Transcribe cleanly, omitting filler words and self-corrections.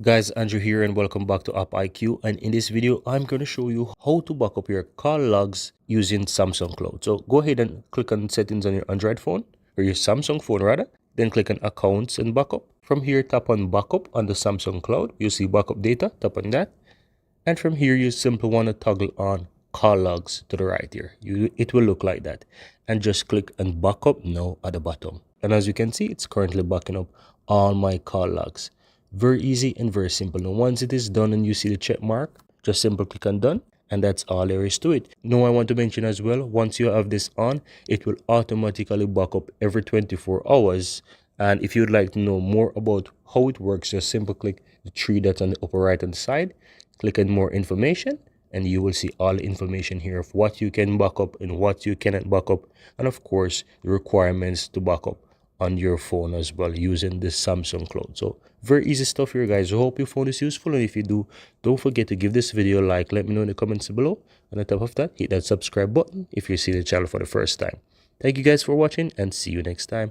Guys, Andrew here and welcome back to AppIQ, and in this video I'm going to show you how to back up your call logs using Samsung Cloud. So go ahead and click on settings on your Android phone or your Samsung phone rather, then click on accounts and backup. From here tap on backup on the Samsung Cloud. You see backup data, tap on that, and from here you simply want to toggle on call logs to the right here. It will look like that, and just click on backup now at the bottom. And as you can see, it's currently backing up all my call logs. Very easy and very simple. Now once it is done and you see the check mark, just simply click on done, and that's all there is to it. Now I want to mention as well, once you have this on, it will automatically back up every 24 hours. And if you'd like to know more about how it works, just simply click the three dots on the upper right hand side, click on more information, and you will see all the information here of what you can back up and what you cannot back up, and of course the requirements to back up on your phone as well using the Samsung Cloud. So very easy stuff here, guys. I hope you found this useful, and if you do, don't forget to give this video a like. Let me know in the comments below, and on top of that, hit that subscribe button if you see the channel for the first time. Thank you guys for watching, and see you next time.